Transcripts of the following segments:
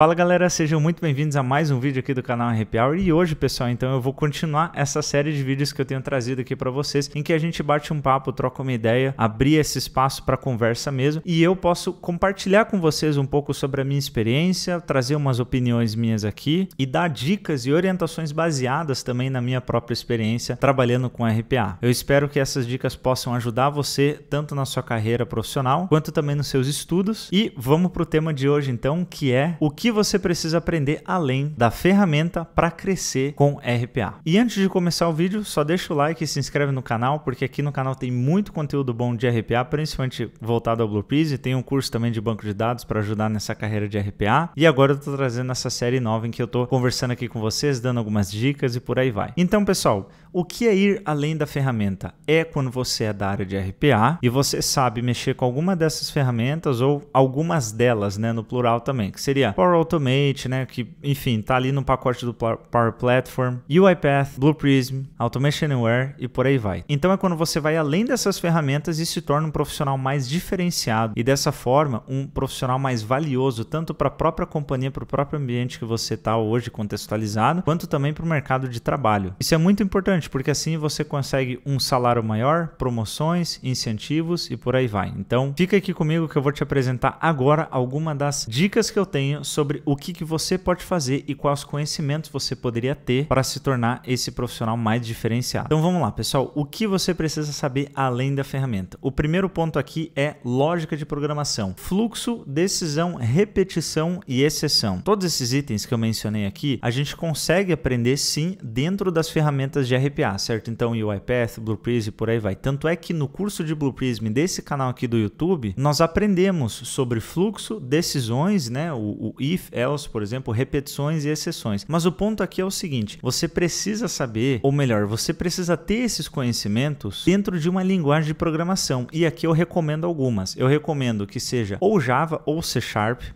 Fala galera, sejam muito bem-vindos a mais um vídeo aqui do canal Happy Hour. E hoje, pessoal, então eu vou continuar essa série de vídeos que eu tenho trazido aqui para vocês, em que a gente bate um papo, troca uma ideia, abrir esse espaço para conversa mesmo, e eu posso compartilhar com vocês um pouco sobre a minha experiência, trazer umas opiniões minhas aqui e dar dicas e orientações baseadas também na minha própria experiência trabalhando com RPA. Eu espero que essas dicas possam ajudar você tanto na sua carreira profissional quanto também nos seus estudos. E vamos para o tema de hoje então, que é o que você precisa aprender além da ferramenta para crescer com RPA. E antes de começar o vídeo, só deixa o like e se inscreve no canal, porque aqui no canal tem muito conteúdo bom de RPA, principalmente voltado ao Blueprism. Tem um curso também de banco de dados para ajudar nessa carreira de RPA. E agora eu estou trazendo essa série nova em que eu estou conversando aqui com vocês, dando algumas dicas e por aí vai. Então, pessoal, o que é ir além da ferramenta? É quando você é da área de RPA e você sabe mexer com alguma dessas ferramentas ou algumas delas, né, no plural também, que seria Power Automate, né, que, enfim, tá ali no pacote do Power Platform, UiPath, Blueprism, Automation Anywhere e por aí vai. Então é quando você vai além dessas ferramentas e se torna um profissional mais diferenciado e dessa forma um profissional mais valioso tanto para a própria companhia, para o próprio ambiente que você está hoje contextualizado, quanto também para o mercado de trabalho. Isso é muito importante porque assim você consegue um salário maior, promoções, incentivos e por aí vai. Então fica aqui comigo que eu vou te apresentar agora algumas das dicas que eu tenho sobre o que você pode fazer e quais conhecimentos você poderia ter para se tornar esse profissional mais diferenciado. Então vamos lá, pessoal, o que você precisa saber além da ferramenta? O primeiro ponto aqui é lógica de programação, fluxo, decisão, repetição e exceção. Todos esses itens que eu mencionei aqui, a gente consegue aprender sim dentro das ferramentas de RPA, certo? Então UiPath, Blueprism e por aí vai. Tanto é que no curso de Blueprism desse canal aqui do YouTube, nós aprendemos sobre fluxo, decisões, né? O if, else, por exemplo, repetições e exceções. Mas o ponto aqui é o seguinte, você precisa saber, ou melhor, você precisa ter esses conhecimentos dentro de uma linguagem de programação. E aqui eu recomendo algumas. Eu recomendo que seja ou Java ou C#,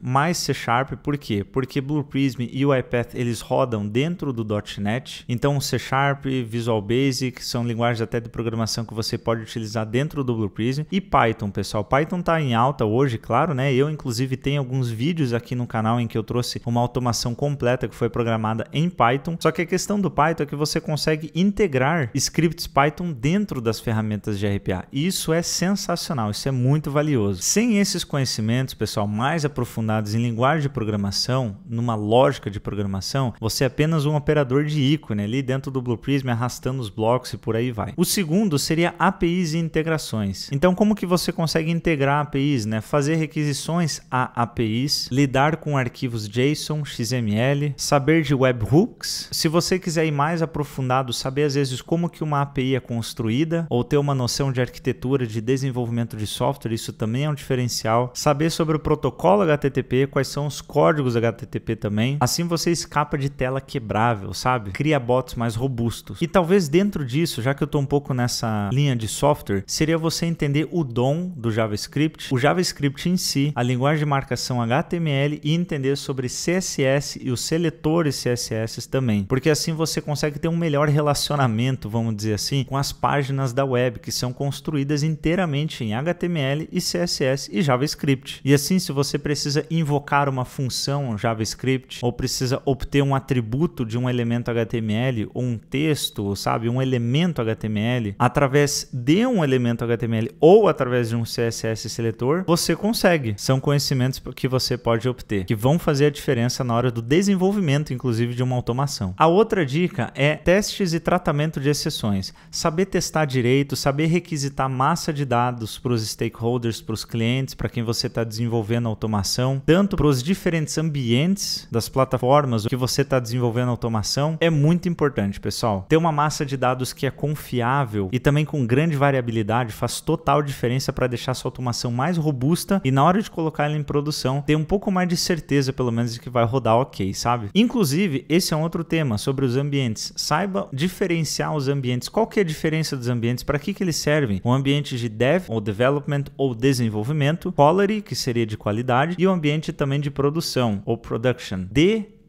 mais C#, por quê? Porque Blueprism e UiPath, eles rodam dentro do .NET. Então C#, Visual Basic, são linguagens até de programação que você pode utilizar dentro do Blueprism. E Python, pessoal. Python está em alta hoje, claro, né? Eu, inclusive, tenho alguns vídeos aqui no canal em que eu trouxe uma automação completa que foi programada em Python. Só que a questão do Python é que você consegue integrar scripts Python dentro das ferramentas de RPA. E isso é sensacional, isso é muito valioso. Sem esses conhecimentos, pessoal, mais aprofundados em linguagem de programação, numa lógica de programação, você é apenas um operador de ícone ali dentro do Blueprism, arrastando os blocos e por aí vai. O segundo seria APIs e integrações. Então, como que você consegue integrar APIs, né? Fazer requisições a APIs, lidar com arquivos JSON, XML, saber de webhooks. Se você quiser ir mais aprofundado, saber às vezes como que uma API é construída ou ter uma noção de arquitetura de desenvolvimento de software, isso também é um diferencial. Saber sobre o protocolo HTTP, quais são os códigos HTTP também. Assim você escapa de tela quebrável, sabe? Cria bots mais robustos. E talvez dentro disso, já que eu estou um pouco nessa linha de software, seria você entender o DOM do JavaScript, o JavaScript em si, a linguagem de marcação HTML e entender sobre CSS e os seletores CSS também, porque assim você consegue ter um melhor relacionamento, vamos dizer assim, com as páginas da web que são construídas inteiramente em HTML e CSS e JavaScript. E assim, se você precisa invocar uma função JavaScript ou precisa obter um atributo de um elemento HTML ou um texto, sabe, um elemento HTML através de um elemento HTML ou através de um CSS seletor, você consegue. São conhecimentos que você pode obter, que vão fazer a diferença na hora do desenvolvimento, inclusive, de uma automação. A outra dica é testes e tratamento de exceções. Saber testar direito, saber requisitar massa de dados para os stakeholders, para os clientes, para quem você está desenvolvendo a automação, tanto para os diferentes ambientes das plataformas que você está desenvolvendo a automação, é muito importante, pessoal. Ter uma massa de dados que é confiável e também com grande variabilidade faz total diferença para deixar sua automação mais robusta e na hora de colocar ela em produção, ter um pouco mais de certeza, pelo menos, de que vai rodar ok, sabe? Inclusive, esse é um outro tema sobre os ambientes. Saiba diferenciar os ambientes. Qual que é a diferença dos ambientes? Para que eles servem? Um ambiente de dev ou development ou desenvolvimento, quality, que seria de qualidade, e o ambiente também de produção ou production.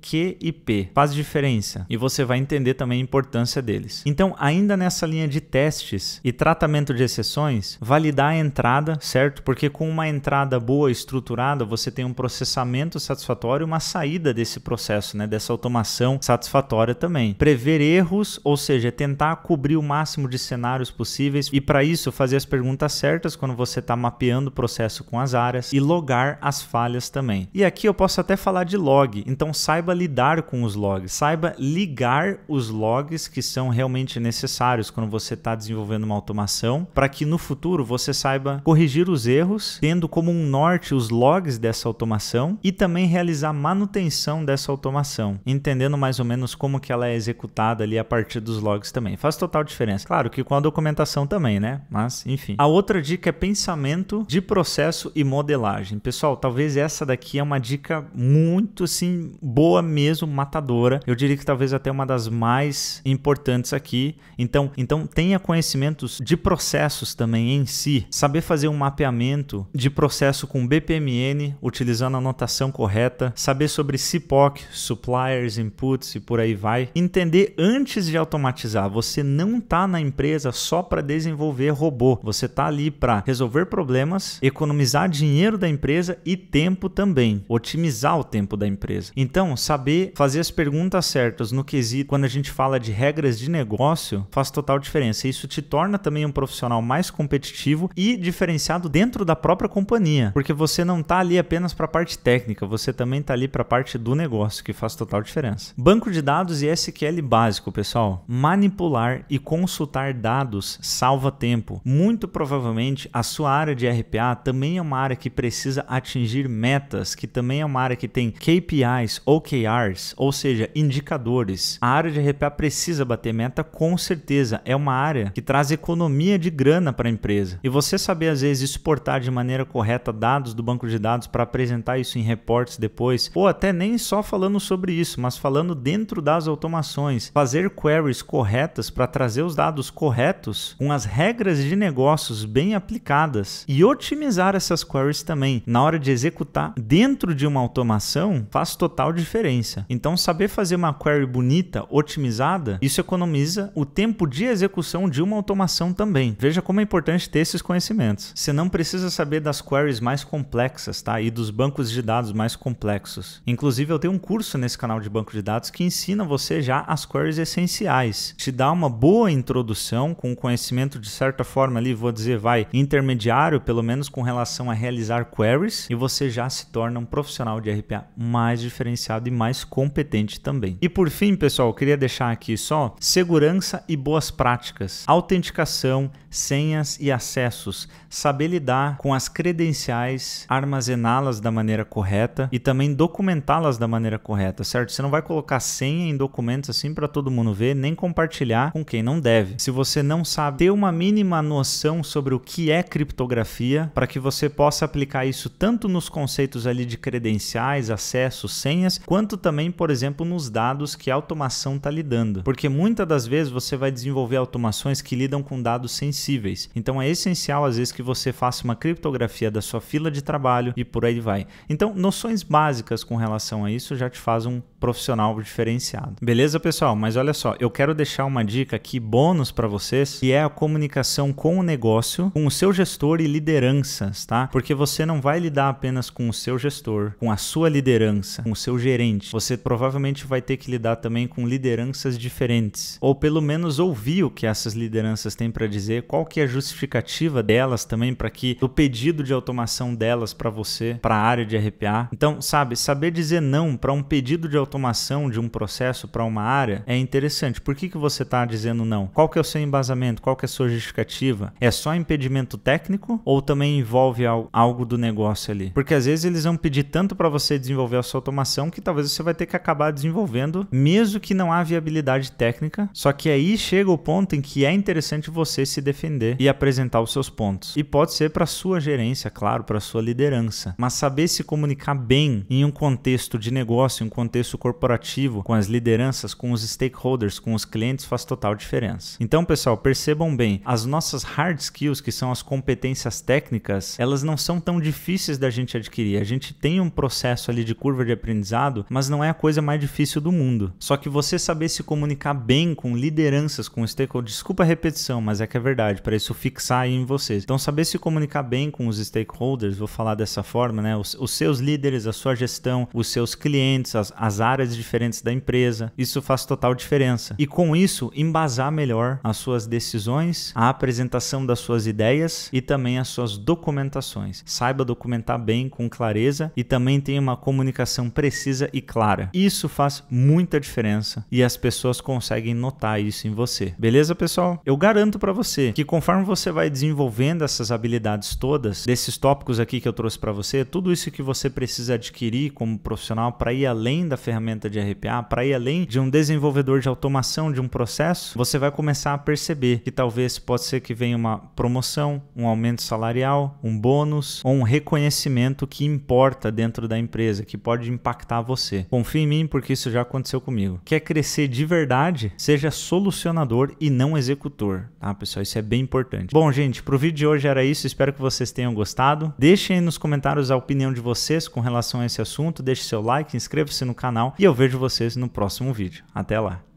Q e P. Faz diferença e você vai entender também a importância deles. Então, ainda nessa linha de testes e tratamento de exceções, validar a entrada, certo? Porque com uma entrada boa, estruturada, você tem um processamento satisfatório e uma saída desse processo, né? Dessa automação satisfatória também. Prever erros, ou seja, tentar cobrir o máximo de cenários possíveis e para isso fazer as perguntas certas quando você está mapeando o processo com as áreas e logar as falhas também. E aqui eu posso até falar de log, então saiba lidar com os logs, saiba ligar os logs que são realmente necessários quando você está desenvolvendo uma automação, para que no futuro você saiba corrigir os erros, tendo como um norte os logs dessa automação e também realizar manutenção dessa automação, entendendo mais ou menos como que ela é executada ali a partir dos logs também. Faz total diferença. Claro que com a documentação também, né? Mas, enfim. A outra dica é pensamento de processo e modelagem. Pessoal, talvez essa daqui é uma dica muito, assim, boa mesmo, matadora. Eu diria que talvez até uma das mais importantes aqui. Então tenha conhecimentos de processos também em si. Saber fazer um mapeamento de processo com BPMN, utilizando a notação correta. Saber sobre CPOC, Suppliers, Inputs e por aí vai. Entender antes de automatizar. Você não está na empresa só para desenvolver robô. Você está ali para resolver problemas, economizar dinheiro da empresa e tempo também. Otimizar o tempo da empresa. Então, saber fazer as perguntas certas no quesito, quando a gente fala de regras de negócio, faz total diferença. Isso te torna também um profissional mais competitivo e diferenciado dentro da própria companhia. Porque você não está ali apenas para a parte técnica, você também está ali para a parte do negócio, que faz total diferença. Banco de dados e SQL básico, pessoal. Manipular e consultar dados salva tempo. Muito provavelmente a sua área de RPA também é uma área que precisa atingir metas, que também é uma área que tem KPIs, OKRs, ou seja, indicadores. A área de RPA precisa bater meta, com certeza. É uma área que traz economia de grana para a empresa. E você saber, às vezes, exportar de maneira correta dados do banco de dados para apresentar isso em reportes depois, ou até nem só falando sobre isso, mas falando dentro das automações. Fazer queries corretas para trazer os dados corretos com as regras de negócios bem aplicadas e otimizar essas queries também. Na hora de executar dentro de uma automação, faz total diferença. Então, saber fazer uma query bonita, otimizada, isso economiza o tempo de execução de uma automação também. Veja como é importante ter esses conhecimentos. Você não precisa saber das queries mais complexas, tá? E dos bancos de dados mais complexos. Inclusive, eu tenho um curso nesse canal de banco de dados que ensina você já as queries essenciais. Te dá uma boa introdução com conhecimento de certa forma ali, vou dizer, intermediário, pelo menos com relação a realizar queries, e você já se torna um profissional de RPA mais diferenciado e mais competente também. E por fim, pessoal, eu queria deixar aqui só segurança e boas práticas, autenticação, senhas e acessos, saber lidar com as credenciais, armazená-las da maneira correta e também documentá-las da maneira correta, certo? Você não vai colocar senha em documentos assim para todo mundo ver, nem compartilhar com quem não deve. Se você não sabe ter uma mínima noção sobre o que é criptografia, para que você possa aplicar isso tanto nos conceitos ali de credenciais, acessos, senhas, quanto também, por exemplo, nos dados que a automação está lidando. Porque muitas das vezes você vai desenvolver automações que lidam com dados sensíveis. Então é essencial às vezes que você faça uma criptografia da sua fila de trabalho e por aí vai. Então, noções básicas com relação a isso já te faz um profissional diferenciado. Beleza, pessoal? Mas olha só, eu quero deixar uma dica aqui, bônus para vocês, que é a comunicação com o negócio, com o seu gestor e lideranças, tá? Porque você não vai lidar apenas com o seu gestor, com a sua liderança, com o seu gerente. Você provavelmente vai ter que lidar também com lideranças diferentes, ou pelo menos ouvir o que essas lideranças têm para dizer, qual que é a justificativa delas também para que o pedido de automação delas para você, para a área de RPA. Então, saber dizer não para um pedido de automação de um processo para uma área é interessante. Por que você está dizendo não? Qual que é o seu embasamento? Qual que é a sua justificativa? É só impedimento técnico ou também envolve algo do negócio ali? Porque às vezes eles vão pedir tanto para você desenvolver a sua automação que talvez você vai ter que acabar desenvolvendo, mesmo que não há viabilidade técnica. Só que aí chega o ponto em que é interessante você se defender e apresentar os seus pontos. E pode ser para sua gerência, claro, para sua liderança. Mas saber se comunicar bem em um contexto de negócio, em um contexto corporativo, com as lideranças, com os stakeholders, com os clientes, faz total diferença. Então, pessoal, percebam bem, as nossas hard skills, que são as competências técnicas, elas não são tão difíceis da gente adquirir. A gente tem um processo ali de curva de aprendizado, mas não é a coisa mais difícil do mundo. Só que você saber se comunicar bem com lideranças, com stakeholders, desculpa a repetição, mas é que é verdade, para isso fixar aí em vocês. Então, saber se comunicar bem com os stakeholders, vou falar dessa forma, né? Os seus líderes, a sua gestão, os seus clientes, as áreas diferentes da empresa, isso faz total diferença. E com isso, embasar melhor as suas decisões, a apresentação das suas ideias e também as suas documentações. Saiba documentar bem, com clareza, e também tenha uma comunicação precisa e clara. Isso faz muita diferença e as pessoas conseguem notar isso em você. Beleza, pessoal? Eu garanto para você que conforme você vai desenvolvendo essas habilidades todas, desses tópicos aqui que eu trouxe para você, tudo isso que você precisa adquirir como profissional para ir além da ferramenta de RPA, para ir além de um desenvolvedor de automação de um processo, você vai começar a perceber que talvez pode ser que venha uma promoção, um aumento salarial, um bônus ou um reconhecimento que importa dentro da empresa, que pode impactar você. Confie em mim, porque isso já aconteceu comigo. Quer crescer de verdade? Seja solucionador e não executor, tá, pessoal? Isso é bem importante. Bom, gente, pro vídeo de hoje era isso. Espero que vocês tenham gostado. Deixem aí nos comentários a opinião de vocês com relação a esse assunto. Deixe seu like, inscreva-se no canal e eu vejo vocês no próximo vídeo. Até lá!